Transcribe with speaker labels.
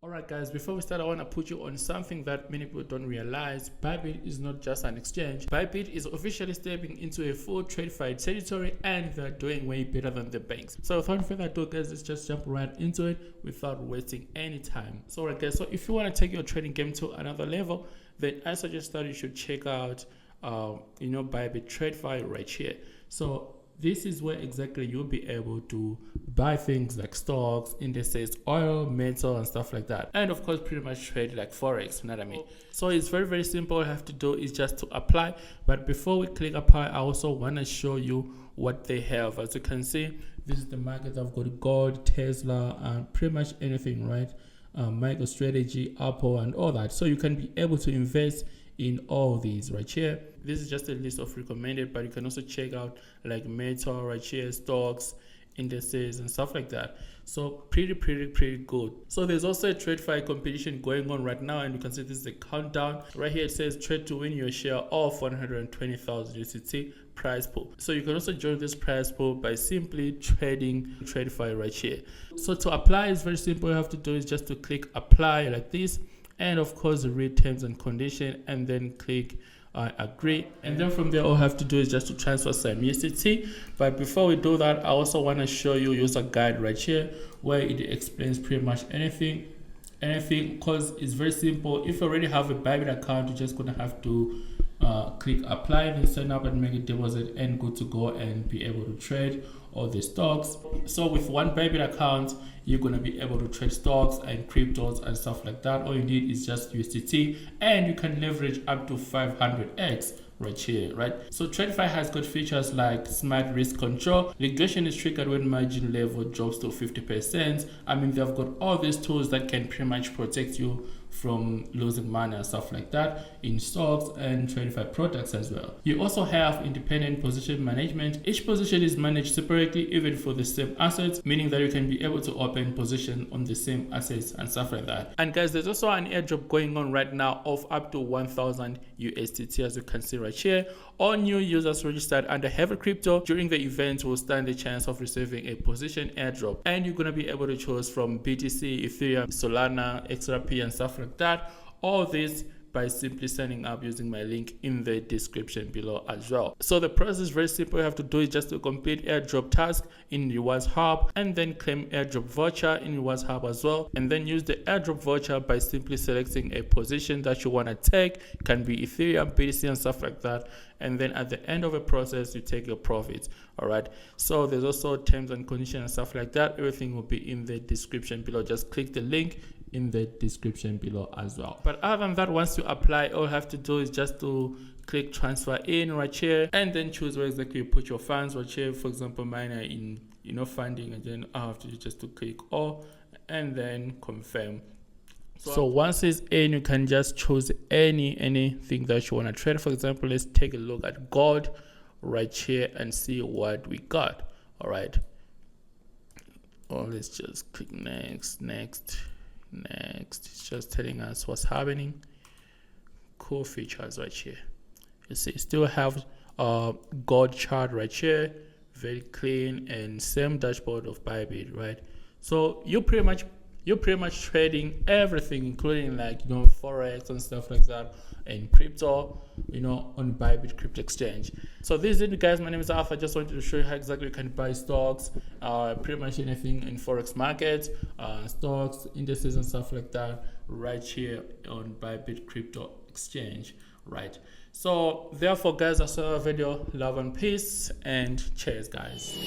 Speaker 1: Alright guys, before we start, I want to put you on something that many people don't realize. Bybit is not just an exchange. Bybit is officially stepping into a full TradFi territory, and they're doing way better than the banks. So without further ado guys, let's just jump right into it without wasting any time. So alright guys, so if you want to take your trading game to another level, then I suggest that you should check out Bybit TradFi right here. So this is where exactly you'll be able to buy things like stocks, indices, oil, metal, and stuff like that. And of course, pretty much trade like Forex, you know what I mean? So it's very, very simple. All you have to do is just to apply. But before we click apply, I also want to show you what they have. As you can see, this is the market. I've got gold, Tesla, and pretty much anything, right? MicroStrategy, Apple, and all that. So you can be able to invest in all these right here. This is just a list of recommended, but you can also check out like metal right here, stocks, indices, and stuff like that. So pretty good. So there's also a TradFi competition going on right now, and you can see this is the countdown right here. It says trade to win your share of 120,000 USDT prize pool. So you can also join this prize pool by simply trading TradFi right here. So to apply is very simple. All you have to do is just to click apply like this, and of course read terms and condition, and then click agree, and then from there all you have to do is just to transfer some USDT. But before we do that, I also want to show you user guide right here, where it explains pretty much anything, because it's very simple. If you already have a Bybit account, you're just gonna have to click apply, then sign up and make a deposit, and good to go and be able to trade all the stocks. So with one Bybit account, you're going to be able to trade stocks and cryptos and stuff like that. All you need is just USDT, and you can leverage up to 500x right here, right? So TradFi has got features like smart risk control. Liquidation is triggered when margin level drops to 50%. I mean, they've got all these tools that can pretty much protect you from losing money and stuff like that in stocks and TradFi products as well. You also have independent position management. Each position is managed separately, even for the same assets, meaning that you can be able to open position on the same assets and stuff like that. And guys, there's also an airdrop going on right now of up to 1,000 USDT, as you can see right here. All new users registered under Heavy Crypto during the event will stand the chance of receiving a position airdrop, and you're going to be able to choose from BTC, Ethereum, Solana, XRP, and stuff like that. All this by simply signing up using my link in the description below as well. So the process is very simple. You have to do is just to complete airdrop task in Rewards Hub, and then claim airdrop voucher in Rewards Hub as well, and then use the airdrop voucher by simply selecting a position that you want to take. It can be Ethereum, BTC, and stuff like that, and then at the end of the process you take your profits. All right, so there's also terms and conditions and stuff like that. Everything will be in the description below. Just click the link in the description below as well. But other than that, once you apply, all you have to do is just to click transfer in right here, and then choose where exactly you put your funds right here. For example, mine are in funding, and then I have to just to click all and then confirm. So once it's in, you can just choose anything that you want to trade. For example, let's take a look at gold right here and see what we got. All right, let's just click next. It's just telling us what's happening. Cool features right here. You see, still have gold chart right here, very clean, and same dashboard of Bybit, right? So you're pretty much trading everything, including like Forex and stuff like that, and crypto, on Bybit crypto exchange. So this is it, guys. My name is Arthur. I just wanted to show you how exactly you can buy stocks, pretty much anything in Forex market, stocks, indices, and stuff like that right here on Bybit crypto exchange, right? So therefore guys, I saw a video. Love and peace, and cheers guys.